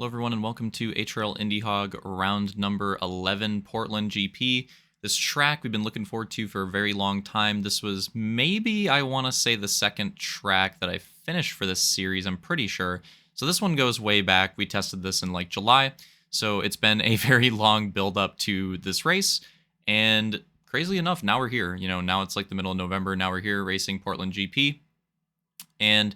Hello everyone and welcome to HRL IndyHog round number 11 Portland GP. This track we've been looking forward to for a very long time. This was maybe, I want to say, the second track that I finished for this series, I'm pretty sure. So this one goes way back. We tested this in like July. So it's been a very long build up to this race. And crazily enough, now we're here. You know, now it's like the middle of November. Now we're here racing Portland GP. And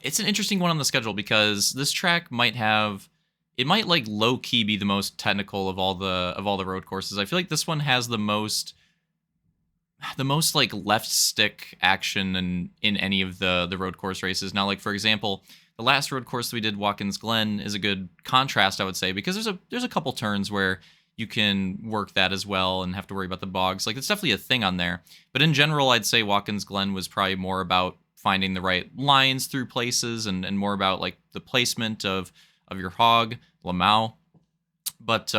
it's an interesting one on the schedule because this track might like low key be the most technical of all the road courses. I feel like this one has the most like left stick action in any of the road course races. Now, like for example, the last road course that we did, Watkins Glen, is a good contrast, I would say, because there's a couple turns where you can work that as well and have to worry about the bogs. Like it's definitely a thing on there. But in general, I'd say Watkins Glen was probably more about finding the right lines through places and more about like the placement of your hog, Lamau. But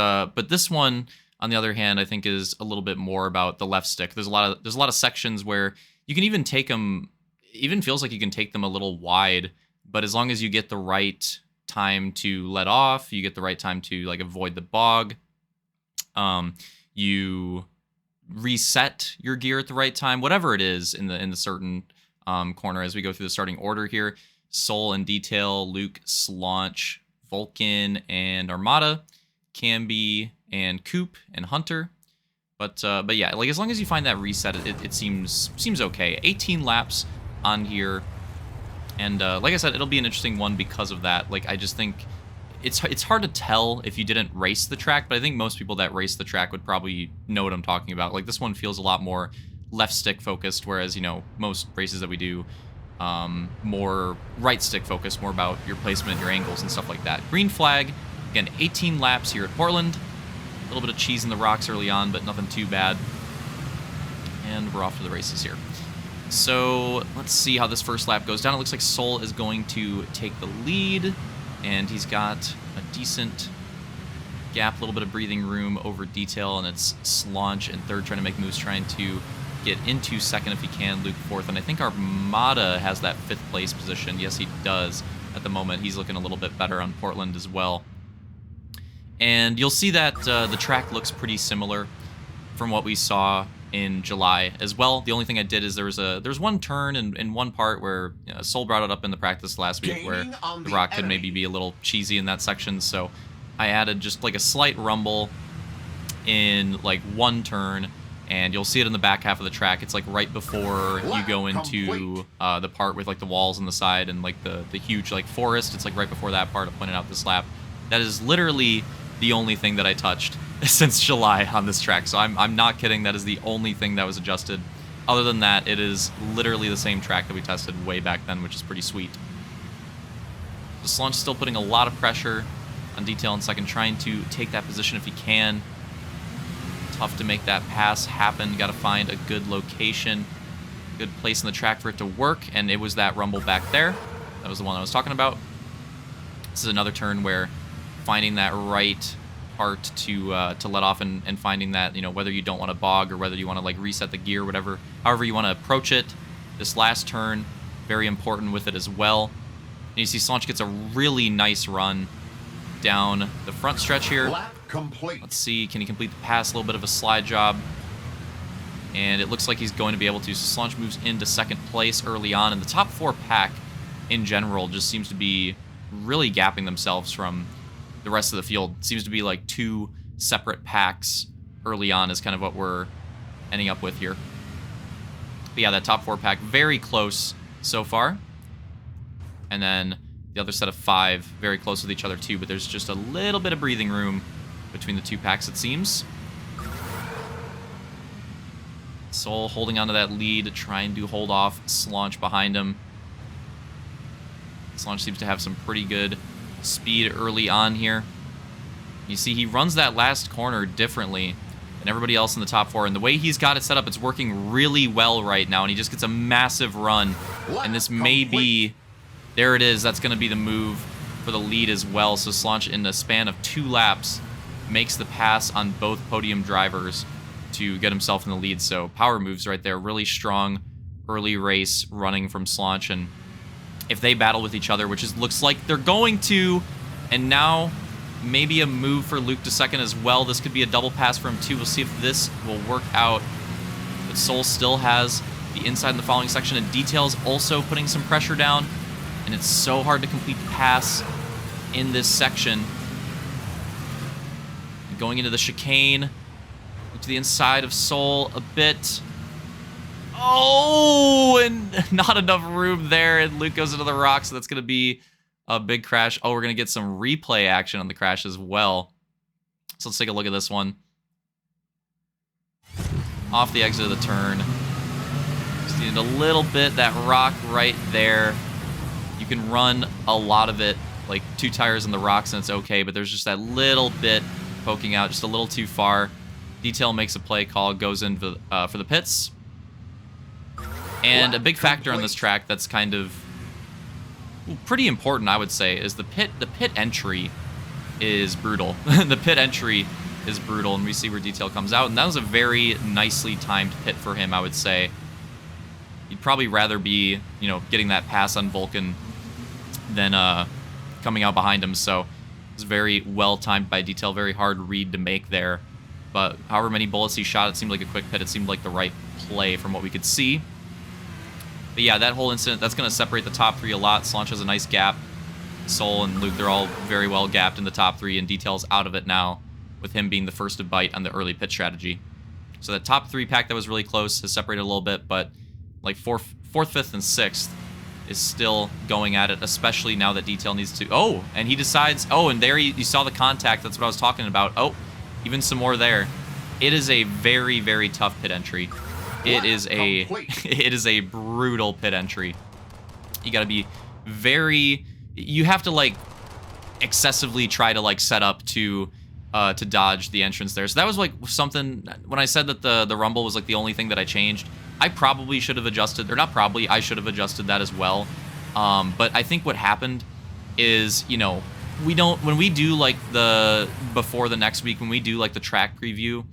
this one, on the other hand, I think is a little bit more about the left stick. There's a lot of sections where you can even take them, even feels like you can take them a little wide, but as long as you get the right time to let off, you get the right time to like avoid the bog, you reset your gear at the right time, whatever it is in the certain corner as we go through the starting order here. Soul and Detail, Luke, Slaunch, Vulcan, and Armada, Camby, and Coop, and Hunter. But yeah, like as long as you find that reset, it seems okay. 18 laps on here, and like I said, it'll be an interesting one because of that. Like I just think it's hard to tell if you didn't race the track, but I think most people that race the track would probably know what I'm talking about. Like this one feels a lot more left stick focused, whereas, you know, most races that we do more right stick focused, more about your placement, your angles, and stuff like that. Green flag, again, 18 laps here at Portland. A little bit of cheese in the rocks early on, but nothing too bad. And we're off to the races here. So let's see how this first lap goes down. It looks like Soul is going to take the lead, and he's got a decent gap, a little bit of breathing room over Detail, and it's Slaunch in third, trying to make moves, trying to get into second if he can, Luke fourth, and I think Armada has that fifth place position. Yes, he does at the moment. He's looking a little bit better on Portland as well. And you'll see that the track looks pretty similar from what we saw in July as well. The only thing I did is there's one turn in one part where Soul brought it up in the practice last week where the rock could maybe be a little cheesy in that section, so I added just like a slight rumble in like one turn, and you'll see it in the back half of the track. It's like right before you go into the part with like the walls on the side and like the huge like forest. It's like right before that part. I pointed out this lap. That is literally the only thing that I touched since July on this track. So I'm not kidding. That is the only thing that was adjusted. Other than that, it is literally the same track that we tested way back then, which is pretty sweet. So Slaunch still putting a lot of pressure on Detail in second, trying to take that position if he can. Tough to make that pass happen. Got to find a good location, good place in the track for it to work, and it was that rumble back there. That was the one I was talking about. This is another turn where finding that right part to let off and finding that, you know, whether you don't want to bog or whether you want to like reset the gear, whatever, however you want to approach it. This last turn, very important with it as well. And you see Slaunch gets a really nice run down the front stretch here. Let's see, can he complete the pass? A little bit of a slide job. And it looks like he's going to be able to. So Slaunch moves into second place early on. And the top four pack in general just seems to be really gapping themselves from the rest of the field. It seems to be like two separate packs early on is kind of what we're ending up with here. But yeah, that top four pack, very close so far. And then the other set of five, very close with each other too, but there's just a little bit of breathing room between the two packs, it seems. Soul holding onto that lead, trying to hold off Slaunch behind him. Slaunch seems to have some pretty good speed early on here. You see he runs that last corner differently than everybody else in the top four, and the way he's got it set up, it's working really well right now, and he just gets a massive run. And this may be... There it is. That's going to be the move for the lead as well. So Slaunch, in the span of 2 laps, makes the pass on both podium drivers to get himself in the lead. So power moves right there. Really strong early race running from Slaunch. And if they battle with each other, which looks like they're going to, And now, maybe a move for Luke to second as well. This could be a double pass for him too. We'll see if this will work out. But Soul still has the inside in the following section, and Detail's also putting some pressure down. And it's so hard to complete the pass in this section. And going into the chicane, to the inside of Soul a bit. Oh, and not enough room there, and Luke goes into the rock, so that's going to be a big crash. Oh, we're going to get some replay action on the crash as well. So let's take a look at this one. Off the exit of the turn. Just needed a little bit, that rock right there. You can run a lot of it, like 2 tires in the rocks, and it's okay, but there's just that little bit poking out, just a little too far. Detail makes a play call, goes in for the pits. And a big factor on this track that's kind of pretty important, I would say, is the pit entry is brutal. The pit entry is brutal, and we see where Detail comes out. And that was a very nicely timed pit for him, I would say. He'd probably rather be, you know, getting that pass on Vulcan than coming out behind him. So it was very well timed by Detail, very hard read to make there. But however many bullets he shot, it seemed like a quick pit. It seemed like the right play from what we could see. But yeah, that whole incident, that's going to separate the top 3 a lot. Slaunch has a nice gap. Soul and Luke, they're all very well gapped in the top 3, and Detail's out of it now, with him being the first to bite on the early pit strategy. So the top 3 pack that was really close has separated a little bit, but like 4th, 5th, and 6th is still going at it, especially now that Detail needs to... Oh, and he decides... Oh, and there you saw the contact. That's what I was talking about. Oh, even some more there. It is a very, very tough pit entry. It is a brutal pit entry. You got to be very... You have to, like, excessively try to, like, set up to dodge the entrance there. So that was, like, something... When I said that the rumble was, like, the only thing that I changed, I probably should have adjusted... Or not probably, I should have adjusted that as well. But I think what happened is, you know, we don't... When we do, like, before the next week, when we do, like, the track preview,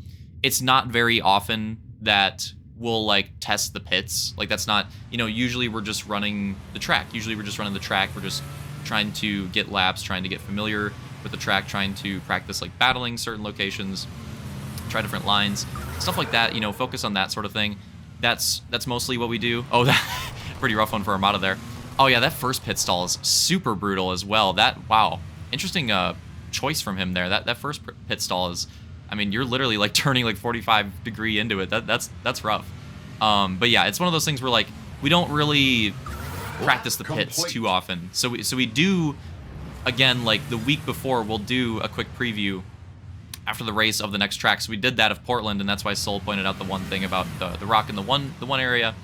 it's not very often that... we'll like test the pits. Like that's not, you know, usually we're just running the track. We're just trying to get laps, trying to get familiar with the track, trying to practice like battling certain locations, try different lines, stuff like that, you know, focus on that sort of thing. That's mostly what we do. Oh, that pretty rough one for Armada there. Oh yeah, that first pit stall is super brutal as well. Wow. Interesting choice from him there. That first pit stall is, I mean, you're literally like turning like 45 degree into it. That's rough. But yeah, it's one of those things where like we don't really practice the pits too often. So we do, again, like the week before, we'll do a quick preview after the race of the next track. So we did that of Portland, and that's why Soul pointed out the one thing about the rock in the one area,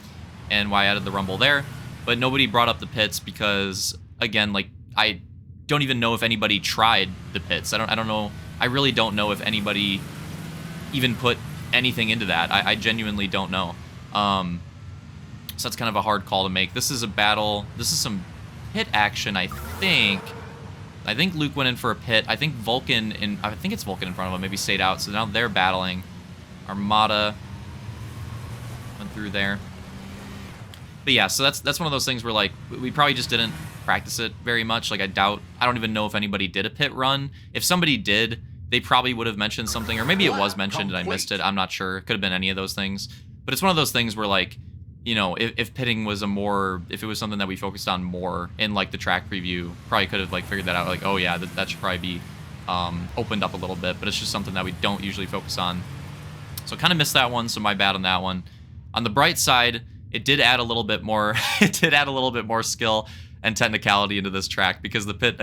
and why I added the rumble there. But nobody brought up the pits because, again, like I don't even know if anybody tried the pits. I don't know. I really don't know if anybody even put anything into that. I genuinely don't know. So that's kind of a hard call to make. This is a battle. This is some pit action, I think. I think Luke went in for a pit. I think I think it's Vulcan in front of him. Maybe stayed out. So now they're battling. Armada went through there. But yeah, so that's one of those things where like we probably just didn't practice it very much. Like I don't even know if anybody did a pit run. If somebody did, they probably would have mentioned something, or maybe it was mentioned and I missed it. I'm not sure. It could have been any of those things. But it's one of those things where like, you know, if pitting was if it was something that we focused on more in like the track preview, probably could have like figured that out. Like, oh yeah, that should probably be opened up a little bit. But it's just something that we don't usually focus on. So kind of missed that one. So my bad on that one. On the bright side, it did add a little bit more. It did add a little bit more skill and technicality into this track, because the pit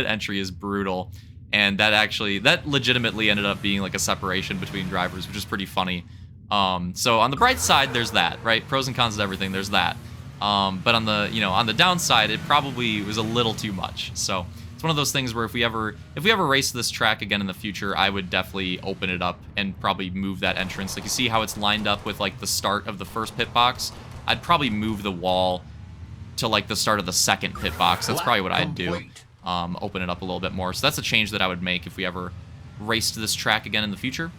entry is brutal, and that legitimately ended up being like a separation between drivers, which is pretty funny. So on the bright side, there's that, right? Pros and cons of everything, there's that. But on the downside, it probably was a little too much. So it's one of those things where if we ever race this track again in the future, I would definitely open it up and probably move that entrance. Like you see how it's lined up with like the start of the first pit box? I'd probably move the wall to like the start of the second pit box. That's probably what I'd do. Open it up a little bit more. So that's a change that I would make if we ever raced this track again in the future.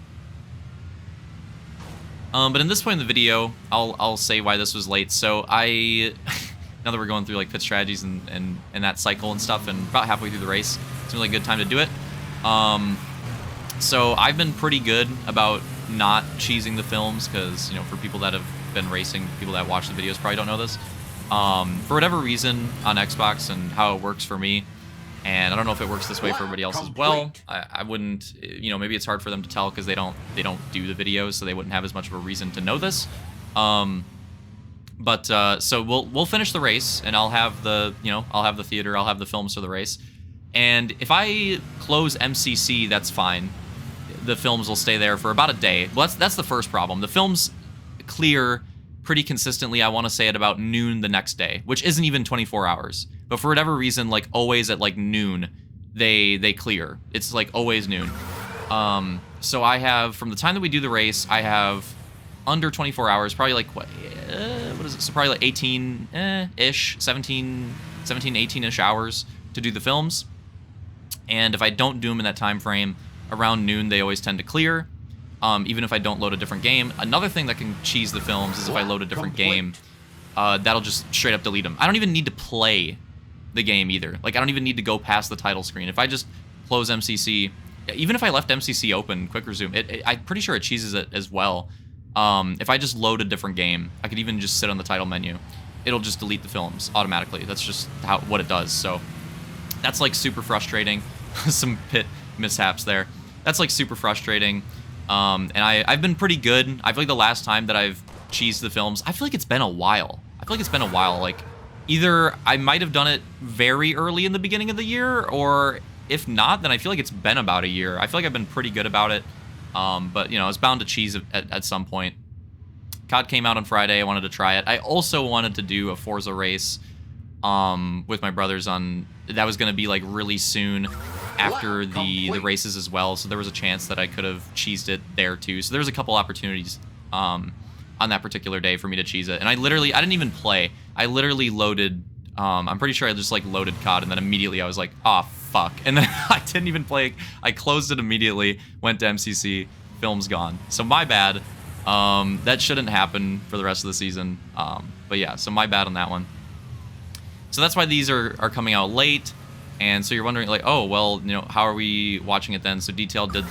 But in this point in the video, I'll say why this was late. So now that we're going through like pit strategies and that cycle and stuff, and about halfway through the race, it's a really good time to do it. So I've been pretty good about not cheesing the films because, you know, for people that have been racing, people that watch the videos probably don't know this. For whatever reason on Xbox and how it works for me, and I don't know if it works this way for everybody else as well. I wouldn't, you know, maybe it's hard for them to tell because they don't do the videos, so they wouldn't have as much of a reason to know this. So we'll finish the race, and I'll have the theater, I'll have the films for the race, and if I close MCC, that's fine. The films will stay there for about a day. Well, that's the first problem. The films clear pretty consistently, I want to say, at about noon the next day, which isn't even 24 hours. But for whatever reason, like always at like noon, they clear. It's like always noon. So I have, from the time that we do the race, I have under 24 hours, probably like what is it? So probably like 18-ish, 17, 18-ish hours to do the films. And if I don't do them in that time frame, around noon, they always tend to clear, even if I don't load a different game. Another thing that can cheese the films is if I load a different game, that'll just straight up delete them. I don't even need to play the game either. Like, I don't even need to go past the title screen. If I just close MCC, even if I left MCC open, quick resume, I'm pretty sure it cheeses it as well. If I just load a different game, I could even just sit on the title menu. It'll just delete the films automatically. That's just what it does. So that's like super frustrating. Some pit mishaps there. That's like super frustrating. And I've been pretty good. I feel like the last time that I've cheesed the films, I feel like it's been a while. Like, either I might have done it very early in the beginning of the year, or if not, then I feel like it's been about a year. I feel like I've been pretty good about it. But, you know, I was bound to cheese at some point. COD came out on Friday. I wanted to try it. I also wanted to do a Forza race with my brothers on... That was going to be, like, really soon after the races as well, so there was a chance that I could have cheesed it there too. So there was a couple opportunities on that particular day for me to cheese it, and I didn't even play. I literally loaded, I'm pretty sure I just like loaded COD, and then immediately I was like, oh fuck, and then I didn't even play. I closed it immediately, went to MCC, film's gone. So my bad. That shouldn't happen for the rest of the season. But yeah, so my bad on that one. So that's why these are coming out late. And so you're wondering, like, oh, well, you know, how are we watching it then? So Detail did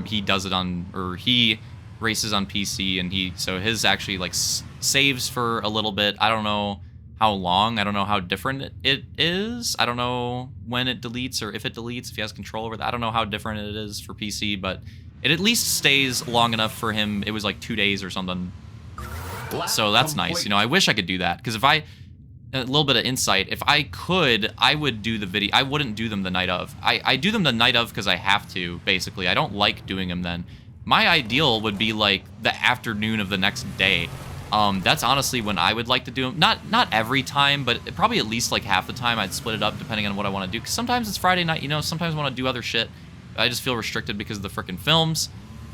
he does it on, or he races on PC, and so his actually, like, saves for a little bit. I don't know how long. I don't know how different it is. I don't know when it deletes, or if it deletes, if he has control over that. I don't know how different it is for PC, but it at least stays long enough for him. It was like 2 days or something. So that's nice. You know, I wish I could do that, because a little bit of insight. If I could, I would do the video. I wouldn't do them the night of. I do them the night of because I have to, basically. I don't like doing them then. My ideal would be like the afternoon of the next day. That's honestly when I would like to do them. Not every time, but probably at least like half the time I'd split it up depending on what I want to do. Because sometimes it's Friday night, you know, sometimes I want to do other shit. I just feel restricted because of the frickin' films.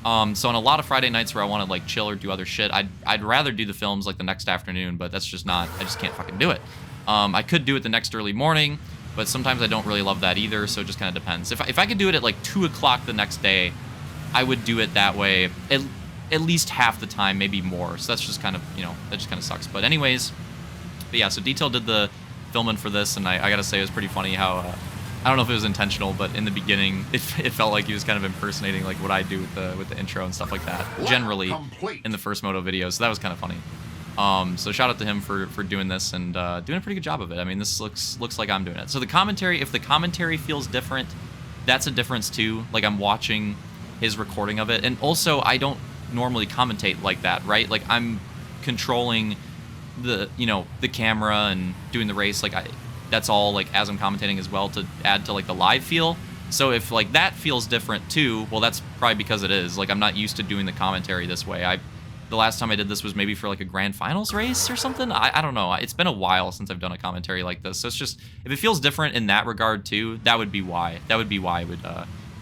So on a lot of Friday nights where I want to like chill or do other shit, I'd rather do the films like the next afternoon, but that's just not, I just can't fucking do it. I could do it the next early morning, but sometimes I don't really love that either, so it just kind of depends. If I could do it at like 2 o'clock the next day, I would do it that way at least half the time, maybe more. So that's just kind of, you know, that just kind of sucks. But anyways, but yeah, so Detail did the filming for this, and I gotta say it was pretty funny how... I don't know if it was intentional, but in the beginning, it felt like he was kind of impersonating like what I do with the intro and stuff like that. Generally, in the first Moto videos, so that was kind of funny. So shout out to him for doing this and doing a pretty good job of it. I mean, this looks like I'm doing it. So the commentary, if the commentary feels different, that's a difference too. Like, I'm watching his recording of it, and also I don't normally commentate like that, right? Like, I'm controlling the camera and doing the race. Like, that's all like as I'm commentating as well, to add to like the live feel. So if like that feels different too, well, that's probably because it is. Like, I'm not used to doing the commentary this way. The last time I did this was maybe for like a grand finals race or something. I don't know. It's been a while since I've done a commentary like this. So it's just, if it feels different in that regard too, that would be why. That would be why it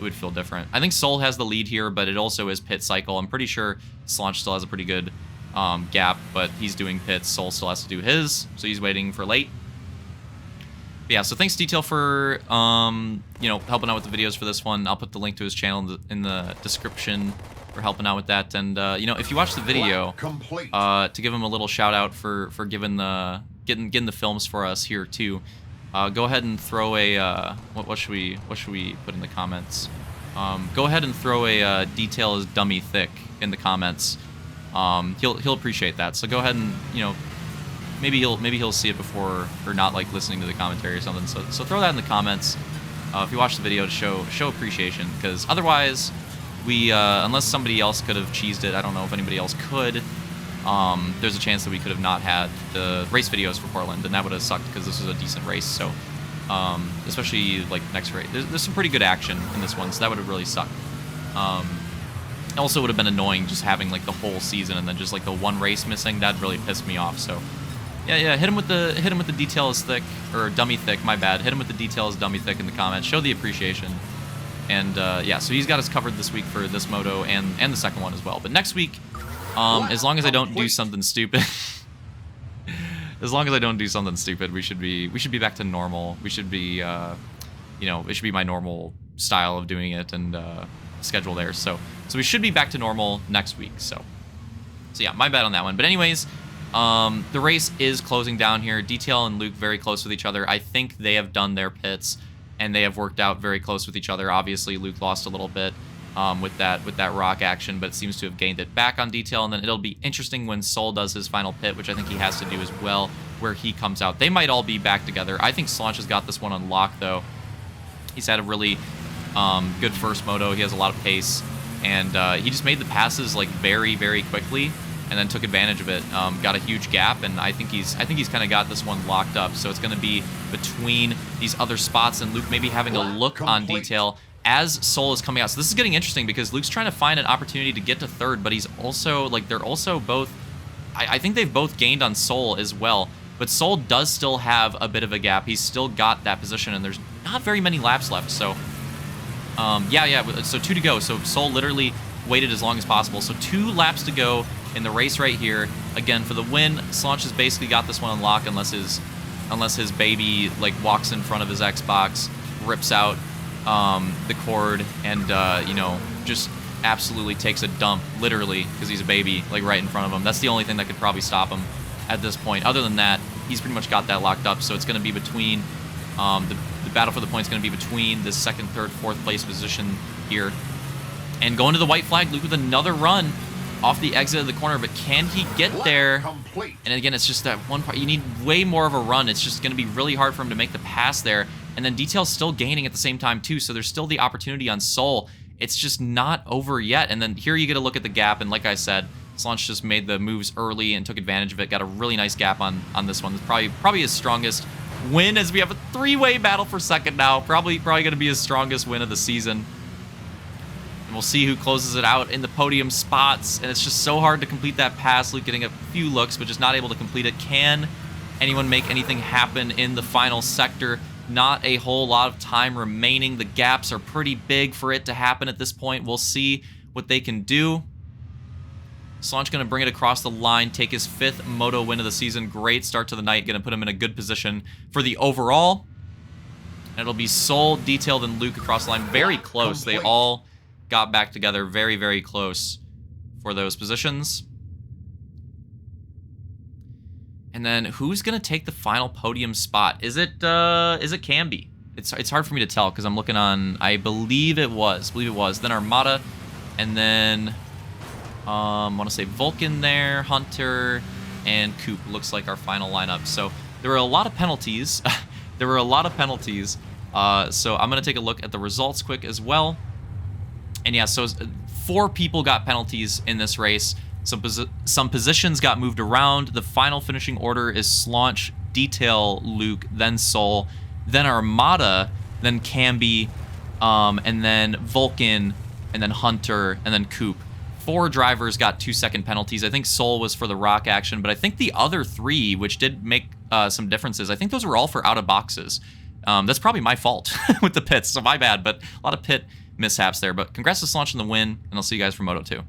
would feel different. I think Soul has the lead here, but it also is pit cycle. I'm pretty sure Slaunch still has a pretty good gap, but he's doing pits. Soul still has to do his, so he's waiting for late. But yeah, so thanks Detail for helping out with the videos for this one. I'll put the link to his channel in the description for helping out with that. And if you watch the video, to give him a little shout out for giving the getting the films for us here too. Go ahead and throw a what should we put in the comments? Go ahead and throw a detail is dummy thick in the comments. He'll appreciate that. So go ahead and, you know, maybe he'll see it before, or not like listening to the commentary or something. So throw that in the comments if you watch the video to show appreciation, because otherwise we unless somebody else could have cheesed it, I don't know if anybody else could. There's a chance that we could have not had the race videos for Portland, and that would have sucked because this was a decent race. So especially like next race, there's some pretty good action in this one, so that would have really sucked. Also would have been annoying just having like the whole season and then just like the one race missing. That really pissed me off. So yeah, hit him with the detail is thick, or dummy thick, my bad. Hit him with the detail is dummy thick in the comments. Show the appreciation. And yeah, so he's got us covered this week for this moto and the second one as well. But next week, as long as I don't do something stupid, as long as I don't do something stupid, we should be back to normal. We should be, you know, it should be my normal style of doing it and schedule there. So we should be back to normal next week. So yeah, my bad on that one. But anyways, the race is closing down here. Detail and Luke very close with each other. I think they have done their pits and they have worked out very close with each other. Obviously, Luke lost a little bit with that rock action, but it seems to have gained it back on Detail. And then it'll be interesting when Sol does his final pit, which I think he has to do as well, where he comes out. They might all be back together. I think Slanch has got this one on lock, though. He's had a really good first moto. He has a lot of pace, and he just made the passes like very, very quickly, and then took advantage of it. Got a huge gap, and I think he's kind of got this one locked up. So it's going to be between these other spots, and Luke maybe having a look on Detail as Sol is coming out. So this is getting interesting because Luke's trying to find an opportunity to get to third, but he's also like they're also both. I think they've both gained on Sol as well, but Sol does still have a bit of a gap. He's still got that position, and there's not very many laps left. So yeah. So 2 to go. So Sol literally waited as long as possible. So 2 laps to go in the race right here. Again, for the win, Slanch has basically got this one on lock unless his baby like walks in front of his Xbox, rips out the cord, and you know, just absolutely takes a dump, literally, because he's a baby, like right in front of him. That's the only thing that could probably stop him at this point. Other than that, he's pretty much got that locked up. So it's going to be between the battle for the points going to be between the second, third, fourth place position here. And going to the white flag, Luke with another run off the exit of the corner, but can he get there? And again, it's just that one part. You need way more of a run. It's just going to be really hard for him to make the pass there. And then Detail's still gaining at the same time, too, so there's still the opportunity on Sol. It's just not over yet. And then here you get a look at the gap, and like I said, Slanch just made the moves early and took advantage of it. Got a really nice gap on this one. It's probably his strongest win, as we have a 3-way battle for second now. Probably going to be his strongest win of the season. And we'll see who closes it out in the podium spots. And it's just so hard to complete that pass. Luke getting a few looks, but just not able to complete it. Can anyone make anything happen in the final sector? Not a whole lot of time remaining. The gaps are pretty big for it to happen at this point. We'll see what they can do. Slanch going to bring it across the line, take his 5th moto win of the season. Great start to the night. Going to put him in a good position for the overall. And it'll be Sol, Detailed, and Luke across the line. Very close. They all got back together. Very, very close for those positions. And then who's going to take the final podium spot? Is it Camby? It's hard for me to tell because I'm looking on, I believe it was. Then Armada, and then I want to say Vulcan there, Hunter, and Coop looks like our final lineup. So there were a lot of penalties. So I'm going to take a look at the results quick as well. And yeah, so 4 people got penalties in this race. Some positions got moved around. The final finishing order is Slanch, Detail, Luke, then Sol, then Armada, then Camby, and then Vulcan, and then Hunter, and then Coop. 4 drivers got 2-second penalties. I think Sol was for the rock action, but I think the other 3, which did make some differences, I think those were all for out of boxes. That's probably my fault with the pits, so my bad, but a lot of pit mishaps there. But congrats to Slanch on the win, and I'll see you guys for Moto 2.